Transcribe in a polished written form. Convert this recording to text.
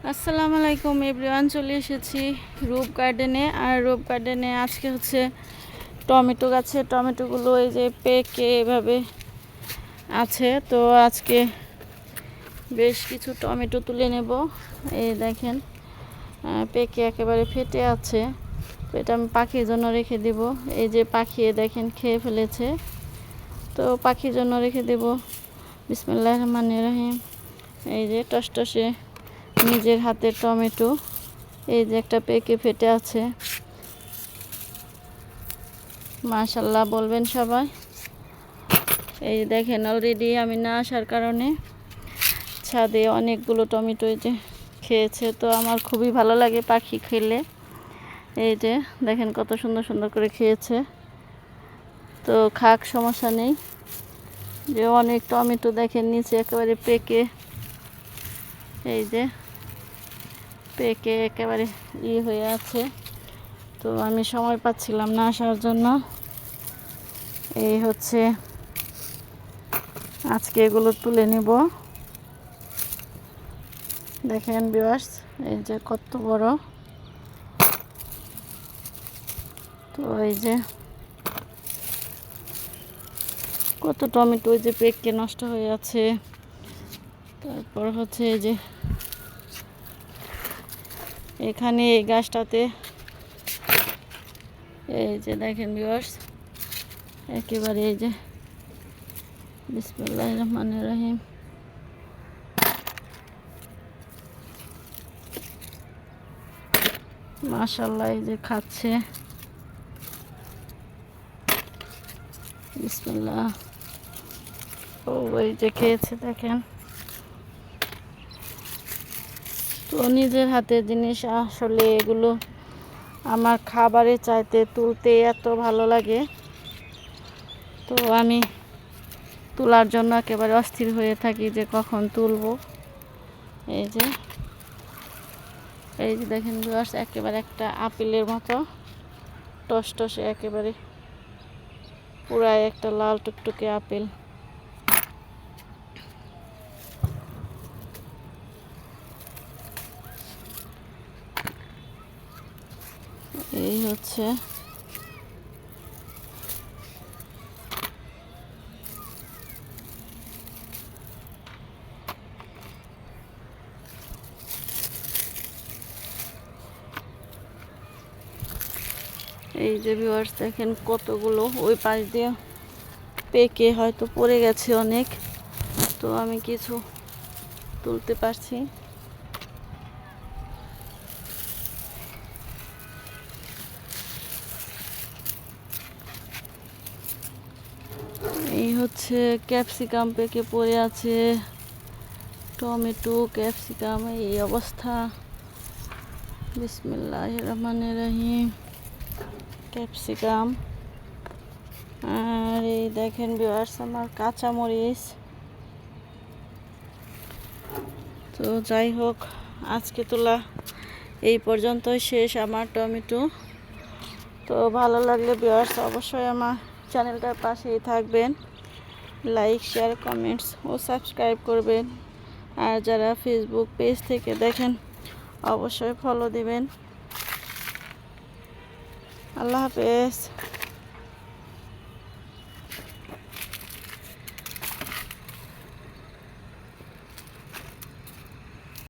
আসসালামু আলাইকুম এভরিওয়ান, চলে এসেছি রূপ গার্ডেনে। আর রূপ গার্ডেনে আজকে হচ্ছে টমেটো গাছে টমেটোগুলো এই যে পেকে এভাবে আছে। তো আজকে বেশ কিছু টমেটো তুলে নেব। এই দেখেন পেকে একেবারে ফেটে আছে, তো এটা আমি পাখির জন্য রেখে দেব। এই যে পাখি দেখেন খেয়ে ফেলেছে, তো পাখির জন্য রেখে দেব। বিসমিল্লাহির রহমানির রহিম। এই যে টসটসে নিজের হাতের টমেটো, এই যে একটা পেকে ফেটে আছে। মাশাল্লাহ বলবেন সবাই। এই দেখেন অলরেডি আমি না আসার কারণে ছাদে অনেকগুলো টমেটো এই যে খেয়েছে। তো আমার খুবই ভালো লাগে পাখি খেলে। এই যে দেখেন কত সুন্দর সুন্দর করে খেয়েছে, তো খাক, সমস্যা নেই। যে অনেক টমেটো দেখেন নিচে একেবারে পেকে, এই যে পেকে একেবারে হয়ে আছে। তো আমি সময় পাচ্ছিলাম না আসার জন্য। এই হচ্ছে আজকে এগুলো তুলে নেব। দেখেন ভিউয়ার্স, এই যে কত বড়। তো এই যে কত টমেটো ওই যে পেকে নষ্ট হয়ে আছে। তারপর হচ্ছে এই যে এখানে এই গাছটাতে এই যে দেখেন ভিউয়ার্স একেবারে এই যে বিসমিল্লাহির রহমানির রহিম। মাশাআল্লাহ এই যে খাচ্ছে, বিসমিল্লাহ। ও এই যে খেয়েছে দেখেন। তো নিজের হাতের জিনিস আসলে এগুলো আমার খাবারের চাইতে তুলতে এত ভালো লাগে। তো আমি তোলার জন্য একেবারে অস্থির হয়ে থাকি যে কখন তুলবো। এই যে দেখেন ভিউয়ার্স একেবারে একটা আপেলের মতো টসটসে, একেবারে পুরাই একটা লাল টুকটুকে আপেল। এই হচ্ছে এই যে ভিউয়ার্স দেখেন কতগুলো ওই পাশ দিয়ে পেকে হয়তো পড়ে গেছে অনেক। তো আমি কিছু তুলতে পারছি। এই হচ্ছে ক্যাপসিকাম পেকে পড়ে আছে, টমেটো ক্যাপসিকাম এই অবস্থা। বিসমিল্লাহির রহমানির রহিম। ক্যাপসিকাম আর এই দেখেন ভিউয়ার্স আমার কাঁচামরিচ। তো যাই হোক, আজকে তোলা এই পর্যন্তই শেষ আমার টমেটো। তো ভালো লাগলে ভিউয়ার্স অবশ্যই আমার চ্যানেলটার পাশেই থাকবেন, লাইক শেয়ার কমেন্টস ও সাবস্ক্রাইব করবেন। আর যারা ফেসবুক পেজ থেকে দেখেন অবশ্যই ফলো দিবেন। আল্লাহ হাফেজ।